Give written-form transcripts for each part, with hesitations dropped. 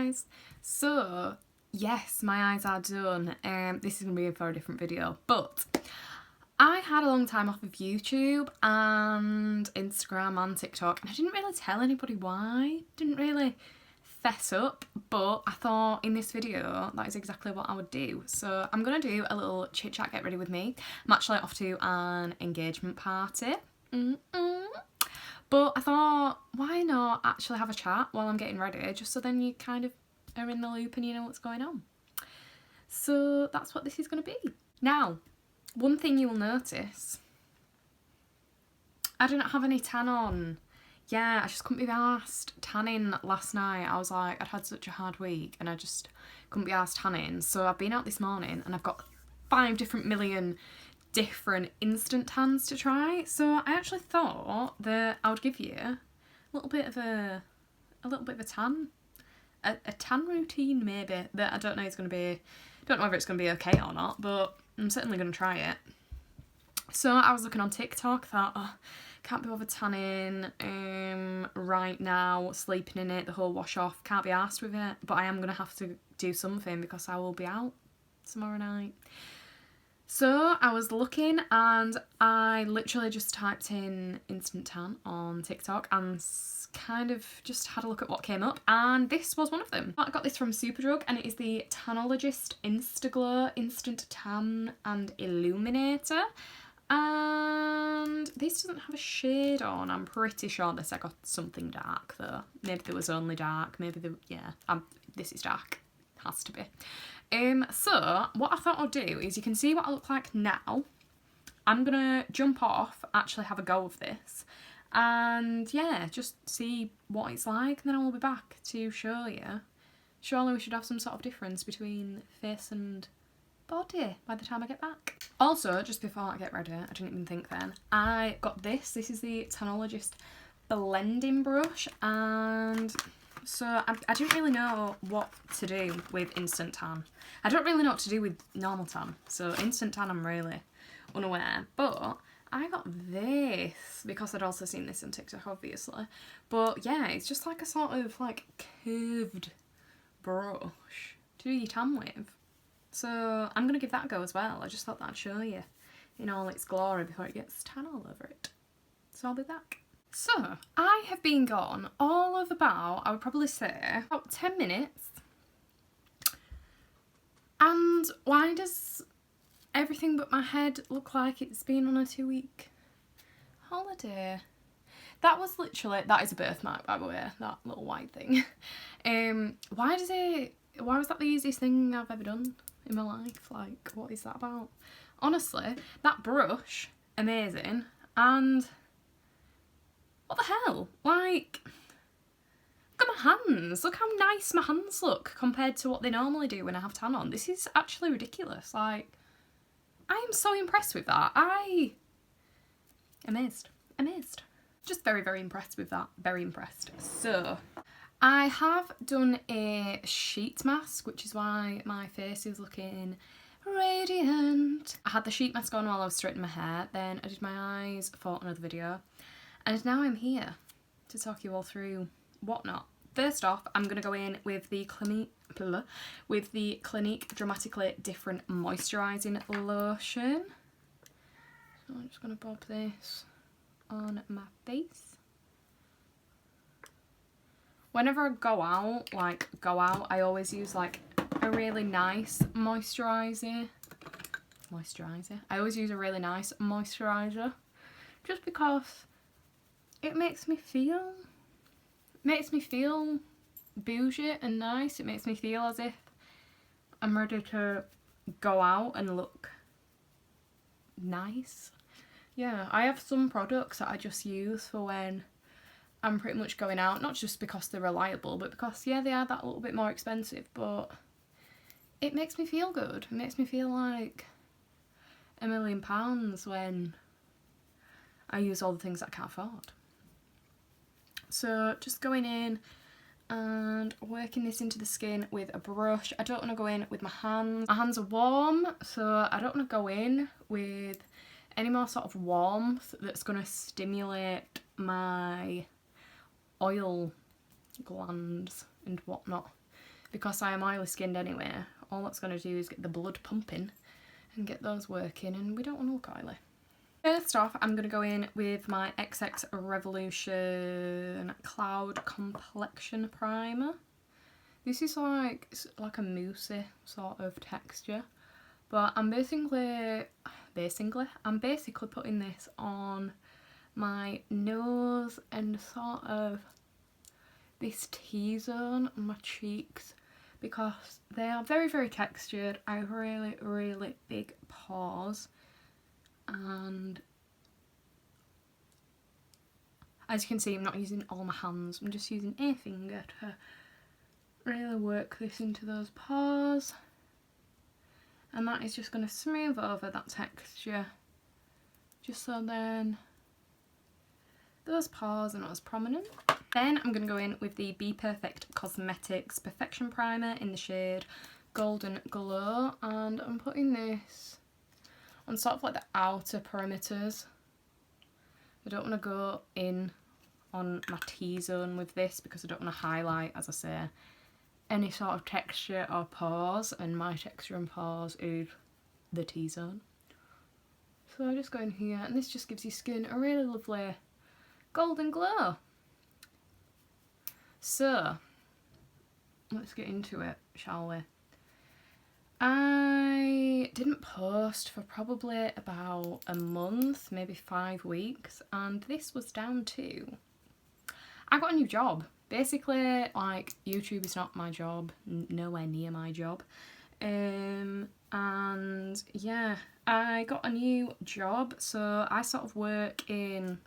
guys. So yes, my eyes are done. This is going to be for a different video, but I had a long time off of YouTube and Instagram and TikTok, and I didn't really tell anybody why. Didn't really fess up, but I thought in this video that is exactly what I would do. So I'm going to do a little chit chat get ready with me. I'm actually off to an engagement party. But I thought, why not actually have a chat while I'm getting ready, just so then you kind of are in the loop and you know what's going on. So that's what this is going to be. Now, one thing you will notice, I didn't have any tan on. Yeah, I just couldn't be arsed tanning last night. I was like, I'd had such a hard week and I just couldn't be arsed tanning. So I've been out this morning and I've got 5 million different instant tans to try. So I actually thought that I would give you a little bit of a tan, a tan routine maybe, that I don't know is going to be, don't know whether it's going to be okay or not, but I'm certainly going to try it. So I was looking on TikTok, thought, oh, can't be bothered tanning right now, sleeping in it, the whole wash off, can't be arsed with it, but I am going to have to do something because I will be out tomorrow night. So I was looking and I literally just typed in instant tan on TikTok and kind of just had a look at what came up, and this was one of them. I got this from Superdrug and it is the Technologist Instaglow Instant Tan and Illuminator, and this doesn't have a shade on. I'm pretty sure this I got something dark though. Maybe there was only dark, maybe this is dark, has to be. So what I thought I'd do is, you can see what I look like now. I'm gonna jump off, actually have a go of this, and yeah, just see what it's like, and then I will be back to show you. Surely we should have some sort of difference between face and body by the time I get back. Also, just before I get ready, I didn't even think then, I got this. This is the Technologist blending brush, and so I didn't really know what to do with instant tan. I don't really know what to do with normal tan. So instant tan I'm really unaware. But I got this because I'd also seen this on TikTok obviously. But yeah, it's just like a sort of like curved brush to do your tan with. So I'm going to give that a go as well. I just thought that I'd show you in all its glory before it gets tan all over it. So I'll be back. So, I have been gone all of about, I would probably say, about 10 minutes. And why does everything but my head look like it's been on a 2-week holiday? That was literally, that is a birthmark by the way, that little white thing. Why was that the easiest thing I've ever done in my life? Like, what is that about? Honestly, that brush, amazing, and what the hell? Like, look at my hands. Look how nice my hands look compared to what they normally do when I have tan on. This is actually ridiculous. Like, I am so impressed with that. Amazed. Just very, very impressed with that. Very impressed. So, I have done a sheet mask, which is why my face is looking radiant. I had the sheet mask on while I was straightening my hair, then I did my eyes for another video. And now I'm here to talk you all through whatnot. First off, I'm going to go in with the Clinique Dramatically Different Moisturising Lotion. So I'm just going to bob this on my face. Whenever I go out, I always use like a really nice moisturiser. I always use a really nice moisturiser just because it makes me feel bougie and nice. It makes me feel as if I'm ready to go out and look nice. Yeah, I have some products that I just use for when I'm pretty much going out, not just because they're reliable, but because, yeah, they are that little bit more expensive, but it makes me feel good. It makes me feel like £1 million when I use all the things that I can't afford. So just going in and working this into the skin with a brush. I don't want to go in with my hands. My hands are warm, so I don't want to go in with any more sort of warmth that's going to stimulate my oil glands and whatnot. because I am oily skinned anyway, all that's going to do is get the blood pumping and get those working, and we don't want to look oily. First off, I'm going to go in with my XX Revolution Cloud Complexion Primer. This is like a moussey sort of texture, but I'm basically putting this on my nose and sort of this T-zone on my cheeks, because they are very, very textured. I have really, really big pores, and as you can see, I'm not using all my hands, I'm just using a finger to really work this into those pores, and that is just going to smooth over that texture, just so then those pores are not as prominent. Then I'm going to go in with the Be Perfect Cosmetics Perfection Primer in the shade Golden Glow, and I'm putting this on sort of like the outer perimeters. I don't want to go in on my T-zone with this because I don't want to highlight, as I say, any sort of texture or pores, and my texture and pores is the T-zone. So I just go in here, and this just gives your skin a really lovely golden glow. So let's get into it, shall we? I didn't post for probably about a month, maybe 5 weeks, and this was down to I got a new job. Basically, like, YouTube is not my job, nowhere near my job. And yeah, I got a new job, so I sort of work in,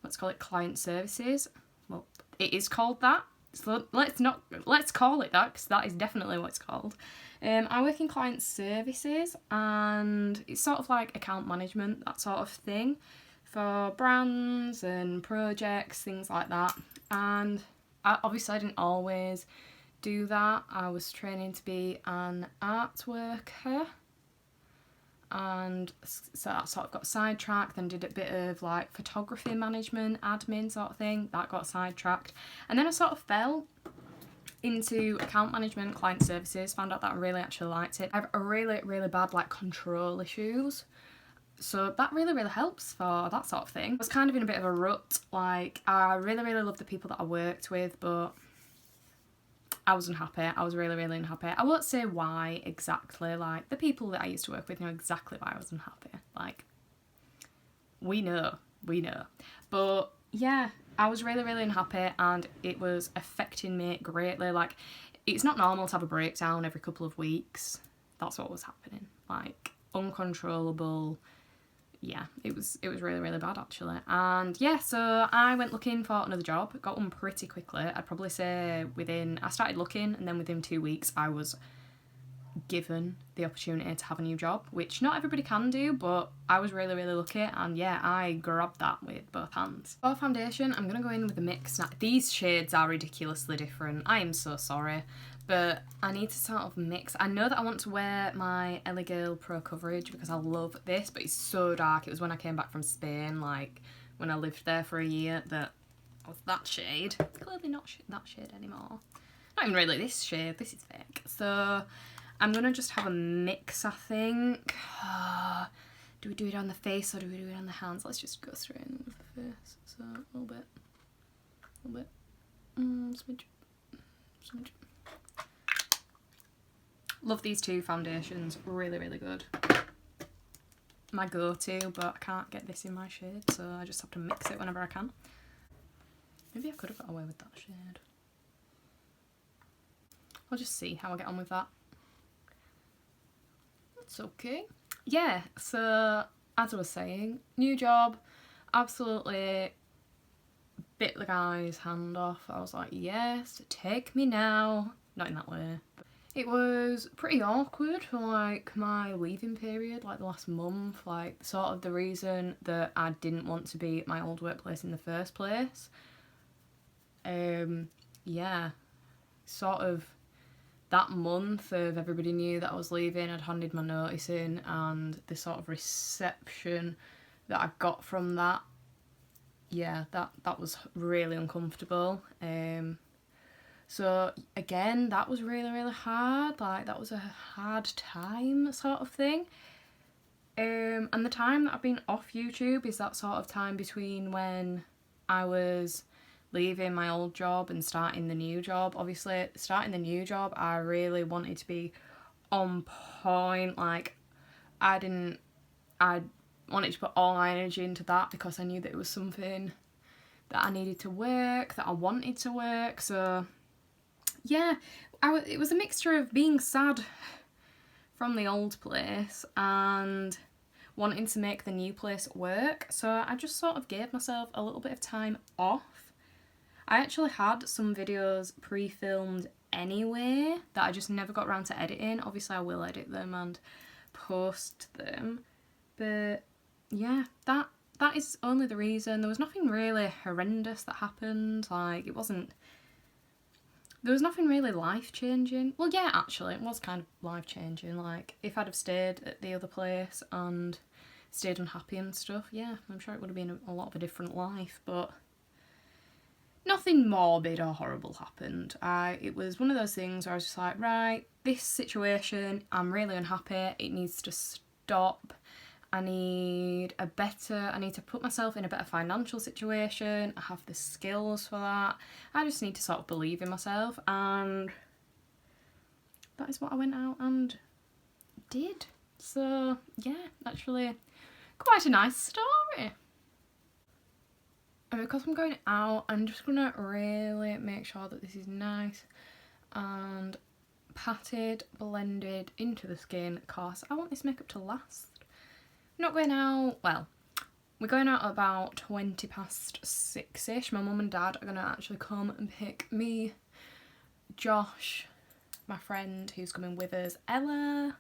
let's call it client services. Well, it is called that, so let's call it that, because that is definitely what it's called. I work in client services, and it's sort of like account management, that sort of thing, for brands and projects, things like that. And obviously I didn't always do that. I was training to be an art worker, and so that sort of got sidetracked, then did a bit of like photography management, admin sort of thing, that got sidetracked, and then I sort of fell into account management, client services, found out that I really actually liked it. I have a really, really bad like control issues, so that really, really helps for that sort of thing. I was kind of in a bit of a rut, like I really, really loved the people that I worked with, but I was unhappy. I was really, really unhappy. I won't say why exactly, like the people that I used to work with know exactly why I was unhappy. Like, we know. But yeah, I was really, really unhappy, and it was affecting me greatly. Like, it's not normal to have a breakdown every couple of weeks. That's what was happening. Like, uncontrollable. Yeah, it was really, really bad actually. And yeah, so I went looking for another job, got one pretty quickly. I'd probably say I started looking, and then within 2 weeks I was given the opportunity to have a new job, which not everybody can do, but I was really, really lucky, and yeah, I grabbed that with both hands. For foundation, I'm going to go in with a mix. Now, these shades are ridiculously different, I am so sorry, but I need to sort of mix. I know that I want to wear my Ellie Girl Pro Coverage because I love this, but it's so dark. It was when I came back from Spain, like when I lived there for a year, that was that shade. Clearly not that shade anymore. Not even really this shade, this is fake. So I'm going to just have a mix, I think. Do we do it on the face or do we do it on the hands? Let's just go straight in with the face. So a little bit. Smidge. Love these two foundations, really, really good. My go-to, but I can't get this in my shade, so I just have to mix it whenever I can. Maybe I could have got away with that shade. I'll just see how I get on with that. That's okay. Yeah, so as I was saying, new job, absolutely bit the guy's hand off. I was like, yes, take me now. Not in that way. It was pretty awkward for like my leaving period, like the last month, like sort of the reason that I didn't want to be at my old workplace in the first place. Yeah, sort of that month of everybody knew that I was leaving, I'd handed my notice in, and the sort of reception that I got from that, yeah, that was really uncomfortable. So again, that was really, really hard. Like, that was a hard time sort of thing. And the time that I've been off YouTube is that sort of time between when I was leaving my old job and starting the new job. Obviously, starting the new job, I really wanted to be on point. Like, I wanted to put all my energy into that because I knew that it was something that I needed to work, that I wanted to work. So yeah, it was a mixture of being sad from the old place and wanting to make the new place work. So I just sort of gave myself a little bit of time off. I actually had some videos pre-filmed anyway that I just never got around to editing. Obviously I will edit them and post them, but yeah, that is only the reason. There was nothing really horrendous that happened. Like, there was nothing really life-changing. Well, yeah, actually, it was kind of life-changing. Like, if I'd have stayed at the other place and stayed unhappy and stuff, yeah, I'm sure it would have been a lot of a different life, but nothing morbid or horrible happened. It was one of those things where I was just like, right, this situation, I'm really unhappy, it needs to stop. I need to put myself in a better financial situation. I have the skills for that. I just need to sort of believe in myself, and that is what I went out and did. So yeah, actually quite a nice story. And because I'm going out, I'm just gonna really make sure that this is nice and patted, blended into the skin, because I want this makeup to last. Not going out, well, we're going out about 6:20ish. My mum and dad are going to actually come and pick me, Josh, my friend who's coming with us, Ella,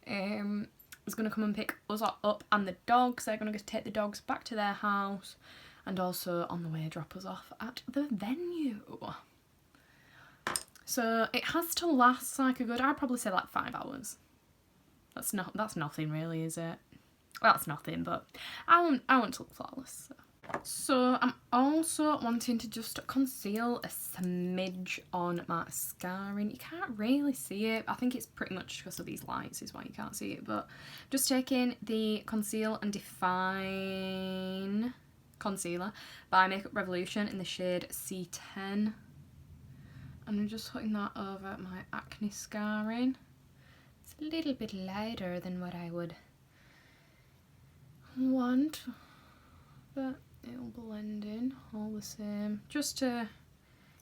is going to come and pick us up, and the dogs. They're going to take the dogs back to their house, and also on the way drop us off at the venue. So it has to last like I'd probably say like 5 hours. That's nothing really, is it? Well, that's nothing, but I want to look flawless. So I'm also wanting to just conceal a smidge on my scarring. You can't really see it. I think it's pretty much because of these lights is why you can't see it. But just taking the Conceal and Define concealer by Makeup Revolution in the shade C10. And I'm just putting that over my acne scarring. It's a little bit lighter than what I would want, but it'll blend in all the same, just to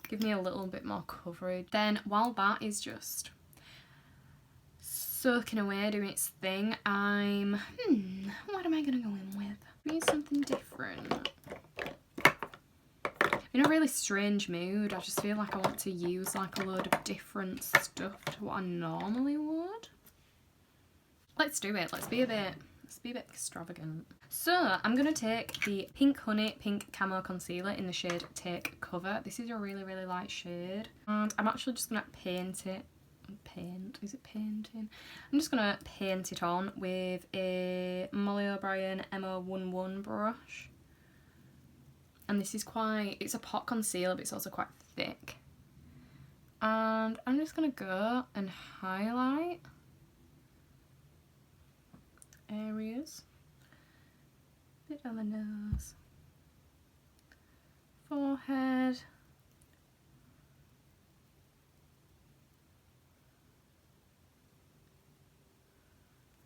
give me a little bit more coverage. Then while that is just soaking away, doing its thing, what am I gonna go in with? Maybe something different. In a really strange mood. I just feel like I want to use like a load of different stuff to what I normally would. Let's do it. Let's be a bit extravagant. So I'm going to take the Pink Honey Pink Camo Concealer in the shade Take Cover. This is a really, really light shade. And I'm actually just going to paint it. Is it painting? I'm just going to paint it on with a Molly O'Brien M011 brush. And this is it's a pot concealer, but it's also quite thick. And I'm just going to go and highlight areas, bit on the nose, forehead,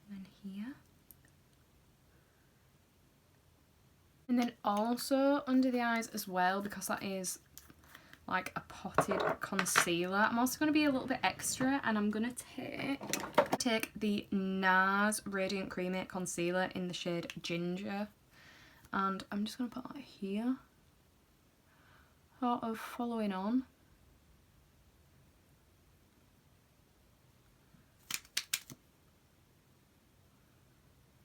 and then here, and then also under the eyes as well, because that is like a potted concealer. I'm also going to be a little bit extra, and I'm going to take the Nars Radiant Creamy Concealer in the shade Ginger, and I'm just going to put that here, sort of following on.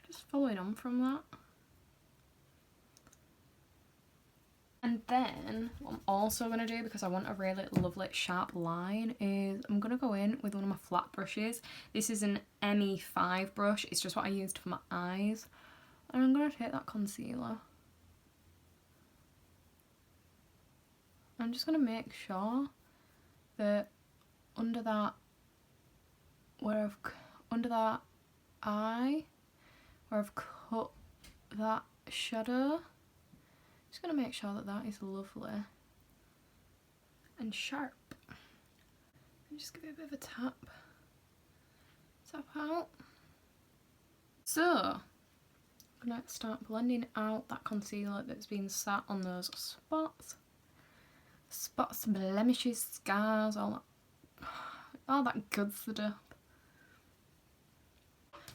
Just following on from that. And then what I'm also going to do, because I want a really lovely sharp line, is I'm going to go in with one of my flat brushes. This is an ME5 brush. It's just what I used for my eyes. And I'm going to take that concealer. I'm just going to make sure under that, under that eye, where I've cut that shadow. Just going to make sure that that is lovely and sharp. And just give it a bit of a tap out. So I'm going to start blending out that concealer that's been sat on those spots, blemishes, scars, all that good stuff.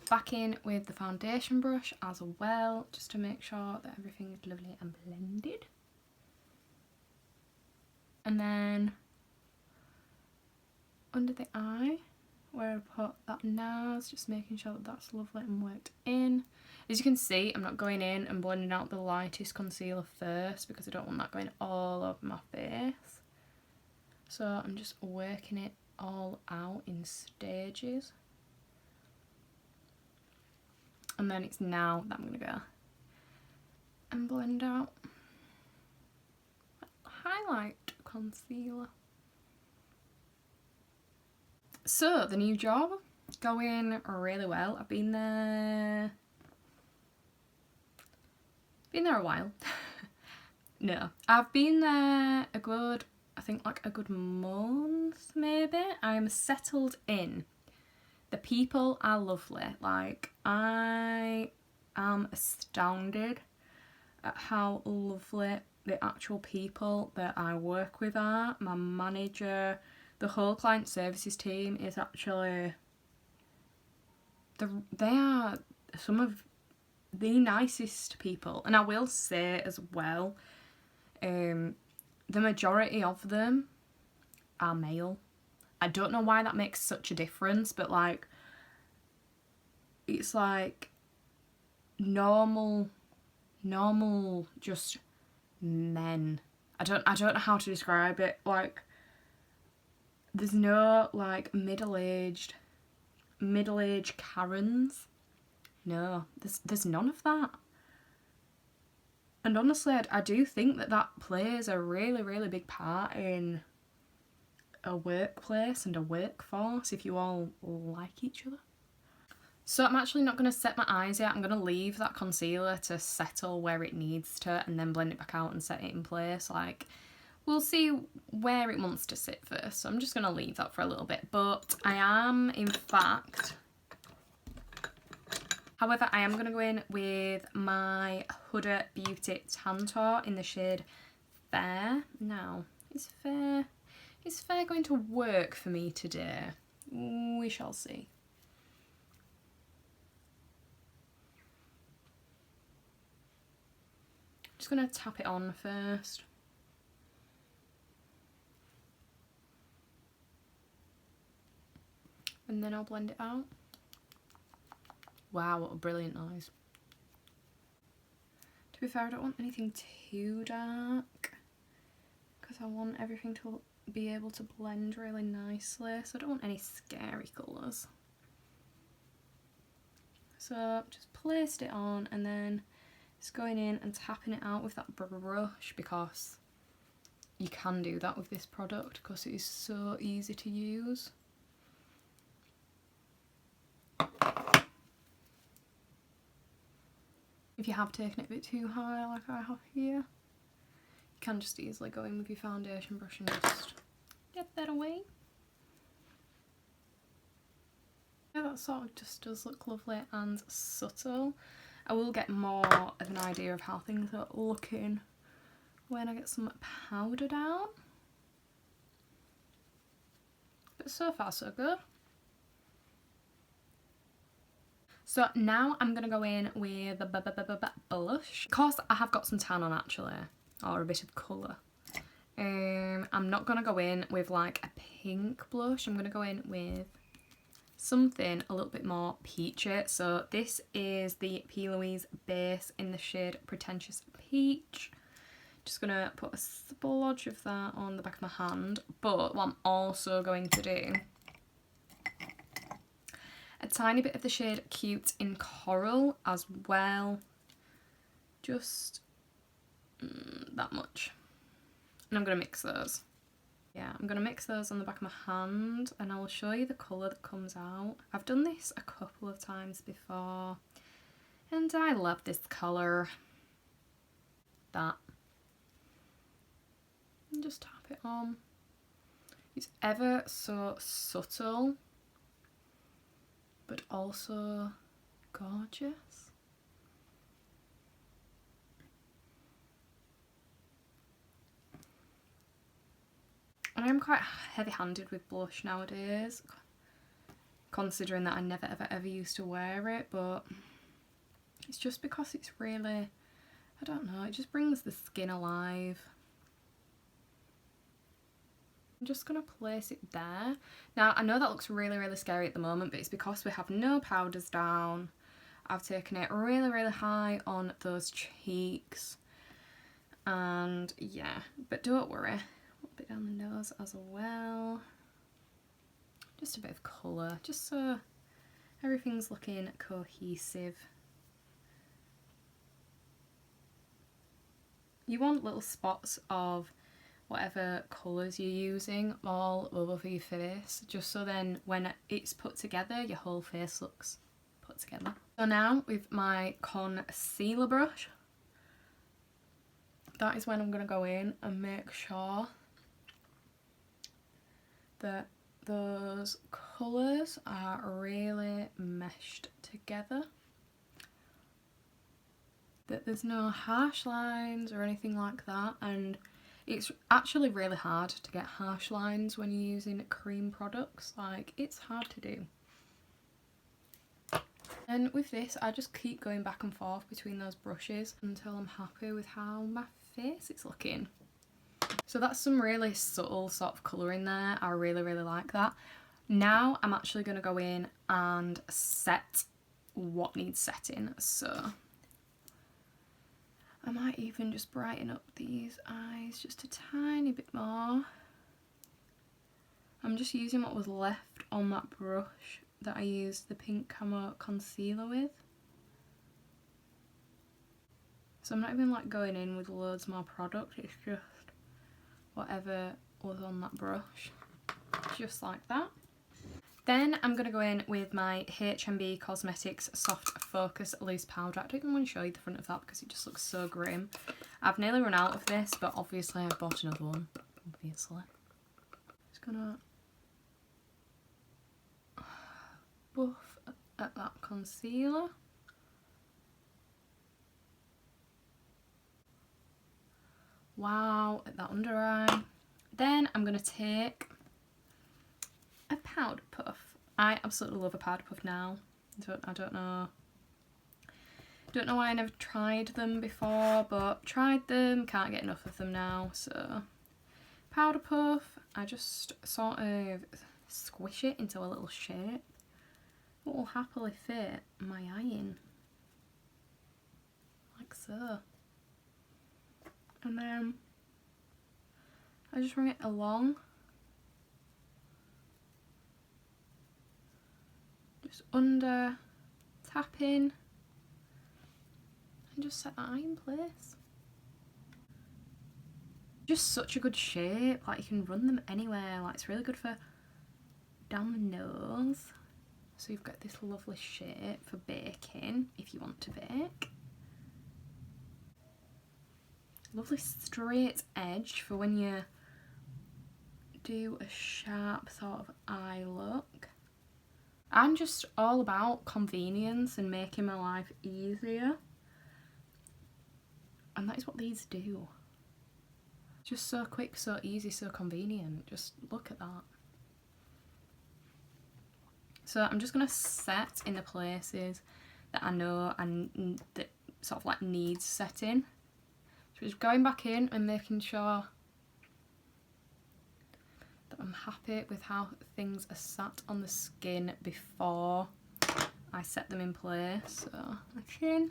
Back in with the foundation brush as well, just to make sure that everything is lovely and blended. And then under the eye, where I put that Nars, just making sure that that's lovely and worked in. As you can see, I'm not going in and blending out the lightest concealer first because I don't want that going all over my face. So I'm just working it all out in stages. And then it's now that I'm going to go and blend out highlight concealer. So the new job going really well. I've been there a while. No, I've been there a good, I think like a good month maybe. I'm settled in. The people are lovely. Like, I am astounded at how lovely the actual people that I work with are. My manager, the whole client services team is actually, they are some of the nicest people. And I will say as well, the majority of them are male. I don't know why that makes such a difference, but like, it's like normal just men. I don't know how to describe it. Like, there's no like middle-aged Karens. No, there's none of that. And honestly, I do think that plays a really, really big part in a workplace and a workforce if you all like each other. So I'm actually not going to set my eyes yet. I'm going to leave that concealer to settle where it needs to and then blend it back out and set it in place. Like, we'll see where it wants to sit first. So I'm just going to leave that for a little bit. But I am, in fact, however, I am going to go in with my Huda Beauty Tantor in the shade Fair. Now, is Fair going to work for me today? We shall see. Just going to tap it on first. And then I'll blend it out. Wow, what a brilliant noise. To be fair, I don't want anything too dark because I want everything to be able to blend really nicely, so I don't want any scary colours. So just placed it on and then just going in and tapping it out with that brush, because you can do that with this product because it is so easy to use. If you have taken it a bit too high like I have here, you can just easily go in with your foundation brush and just get that away. Yeah, that sort of just does look lovely and subtle. I will get more of an idea of how things are looking when I get some powder down. But so far so good. So now I'm going to go in with the blush. Of course, I have got some tan on actually, or a bit of colour. I'm not going to go in with like a pink blush. I'm going to go in with something a little bit more peachy. So this is the P. Louise base in the shade Pretentious Peach. Just going to put a splodge of that on the back of my hand. But what I'm also going to do, a tiny bit of the shade Cute in Coral as well. Just that much. And I'm going to mix those. Yeah, I'm going to mix those on the back of my hand and I will show you the colour that comes out. I've done this a couple of times before and I love this colour. That. And just tap it on. It's ever so subtle, but also gorgeous. And I'm quite heavy-handed with blush nowadays, considering that I never ever used to wear it, but it's just because it's really, I don't know, it just brings the skin alive. I'm just going to place it there. Now, I know that looks really scary at the moment, but it's because we have no powders down. I've taken it really high on those cheeks. And yeah, but don't worry. A bit down the nose as well. Just a bit of colour, just so everything's looking cohesive. You want little spots of whatever colours you're using all over your face, just so then when it's put together, your whole face looks put together. So now with my concealer brush, that is when I'm going to go in and make sure that those colours are really meshed together, that there's no harsh lines or anything like that. And it's actually really hard to get harsh lines when you're using cream products, like it's hard to do. And with this I just keep going back and forth between those brushes until I'm happy with how my face is looking. So that's some really subtle sort of colour in there. I really like that. Now I'm actually going to go in and set what needs setting. So I might even just brighten up these eyes just a tiny bit more. I'm just using what was left on that brush that I used the pink camo concealer with. So I'm not even like going in with loads more product, it's just whatever was on that brush, just like that. Then I'm going to go in with my HMB Cosmetics Soft Focus Loose Powder. I don't even want to show you the front of that because it just looks so grim. I've nearly run out of this, but obviously I've bought another one, obviously. Just gonna buff at that concealer. Wow, at that under eye. Then I'm going to take a powder puff. I absolutely love a powder puff now. I don't know why I never tried them before, but tried them, can't get enough of them now. So powder puff, I just sort of squish it into a little shape that will happily fit my eye in, like so. And then I just bring it along, just under, tap in, and just set that eye in place. Just such a good shape, like you can run them anywhere, like it's really good for down the nose. So you've got this lovely shape for baking, if you want to bake. Lovely straight edge for when you do a sharp sort of eye look. I'm just all about convenience and making my life easier. And that is what these do. Just so quick, so easy, so convenient. Just look at that. So I'm just going to set in the places that I know and that sort of like needs setting. So just going back in and making sure that I'm happy with how things are sat on the skin before I set them in place. So my chin,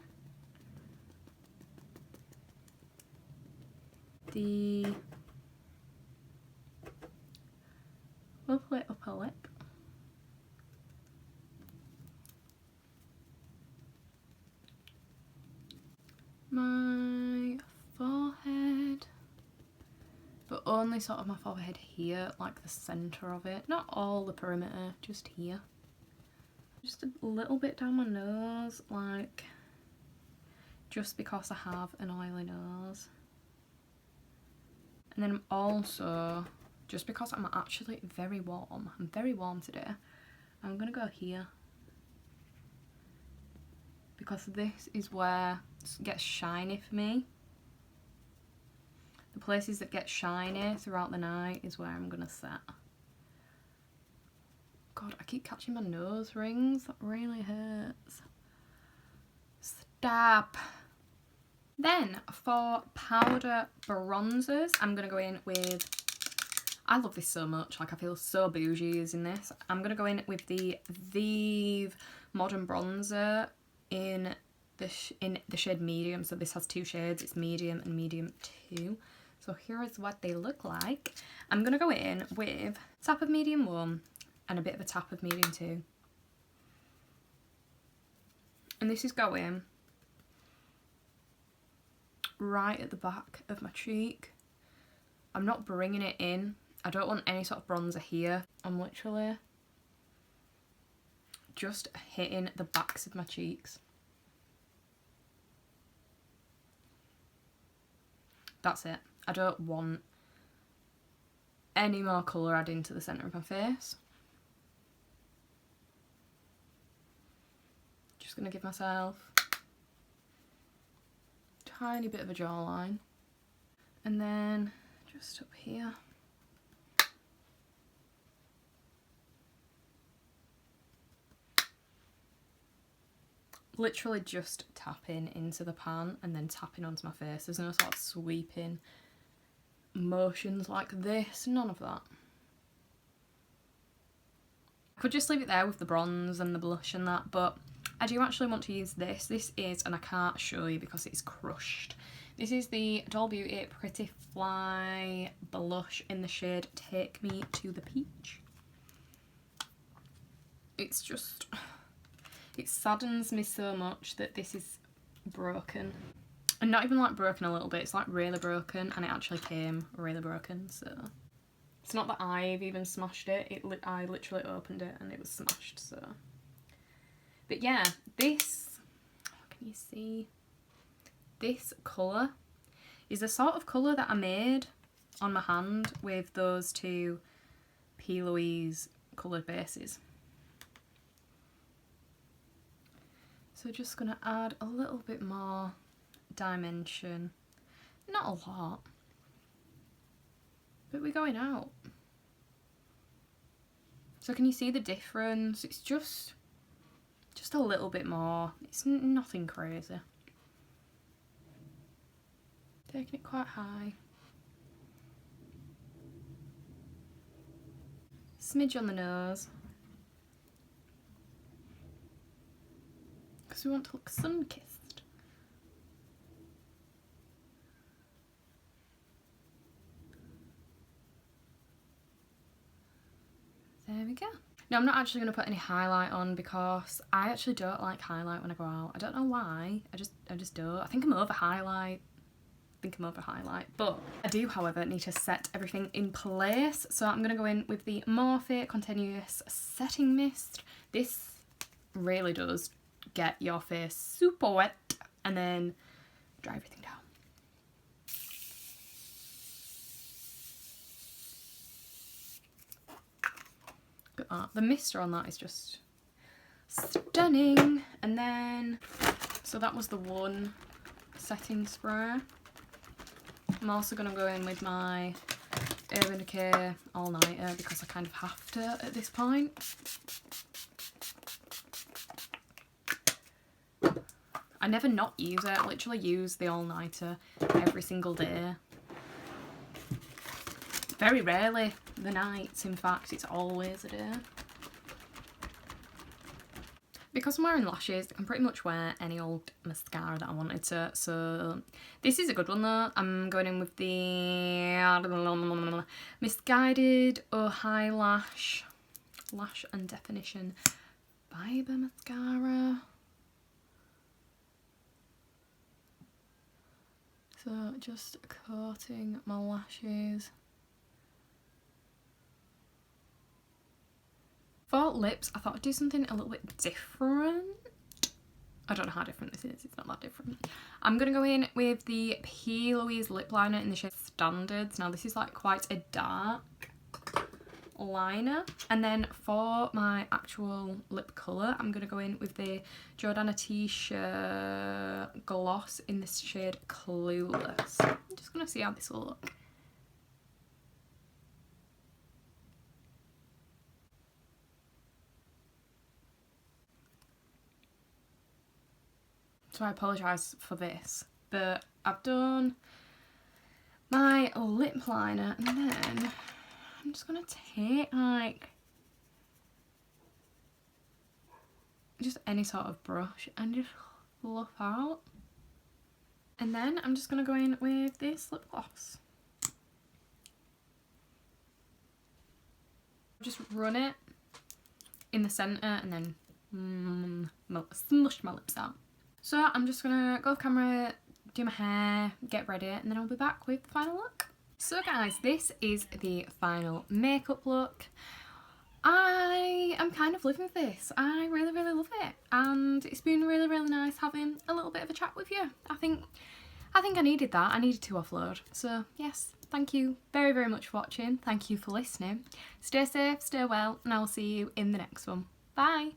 the lovely upper lip, my forehead, but only sort of my forehead here, like the centre of it. Not all the perimeter, just here. Just a little bit down my nose, like, just because I have an oily nose. And then I'm also, just because I'm actually very warm, I'm very warm today, I'm gonna go here. Because this is where it gets shiny for me. The places that get shiny throughout the night is where I'm gonna set. God, I keep catching my nose rings, that really hurts. Stop. Then for powder bronzers, I'm going to go in with, I love this so much, like I feel so bougie using this. I'm going to go in with the Vive Modern Bronzer in the shade medium. So this has 2 shades, it's medium and medium 2. So here is what they look like. I'm going to go in with a tap of medium 1 and a bit of a tap of medium 2. And this is going right at the back of my cheek. I'm not bringing it in. I don't want any sort of bronzer here. I'm literally just hitting the backs of my cheeks. That's it. I don't want any more colour adding to the centre of my face. Just going to give myself tiny bit of a jawline, and then just up here. Literally just tapping into the pan and then tapping onto my face. There's no sort of sweeping motions like this, none of that. I could just leave it there with the bronze and the blush and that, but I do actually want to use this. This is, and I can't show you because it's crushed. This is the Doll Beauty Pretty Fly blush in the shade Take Me to the Peach. It's just, it saddens me so much that this is broken. And not even like broken a little bit, it's like really broken, and it actually came really broken, so. It's not that I've even smashed it, I literally opened it and it was smashed, so. But yeah, this, can you see? This colour is the sort of colour that I made on my hand with those 2 P. Louise coloured bases. So just going to add a little bit more dimension. Not a lot, but we're going out. So can you see the difference? It's just a little bit more. It's nothing crazy. Taking it quite high. Smidge on the nose. Because we want to look sun-kissed. There we go. Now I'm not actually going to put any highlight on because I actually don't like highlight when I go out. I don't know why. I just don't. I think I'm over highlight. But I do, however, need to set everything in place. So I'm going to go in with the Morphe Continuous Setting Mist. This really does get your face super wet and then dry everything down. Look at that. The mister on that is just stunning. And then, so that was the one setting spray. I'm also going to go in with my Urban Decay All-Nighter because I kind of have to at this point. I never not use it. I literally use the All-Nighter every single day. Very rarely the nights, in fact, it's always a day. Because I'm wearing lashes, I can pretty much wear any old mascara that I wanted to. So this is a good one though. I'm going in with the Misguided Oh High Lash and Definition Fibre Mascara. So just coating my lashes. For lips, I thought I'd do something a little bit different. I don't know how different this is, it's not that different. I'm going to go in with the P. Louise lip liner in the shade Standards. Now this is like quite a dark liner. And then for my actual lip colour, I'm going to go in with the Jordana T-shirt gloss in this shade Clueless. I'm just going to see how this will look. So I apologise for this, but I've done my lip liner and then I'm just going to take like just any sort of brush and just fluff out. And then I'm just going to go in with this lip gloss. Just run it in the centre and then smush my lips out. So I'm just gonna go off camera, do my hair, get ready, and then I'll be back with the final look. So guys, this is the final makeup look. I am kind of living with this. I really, really love it. And it's been really, really nice having a little bit of a chat with you. I think I needed that. I needed to offload. So yes, thank you very, very much for watching. Thank you for listening. Stay safe, stay well, and I'll see you in the next one. Bye.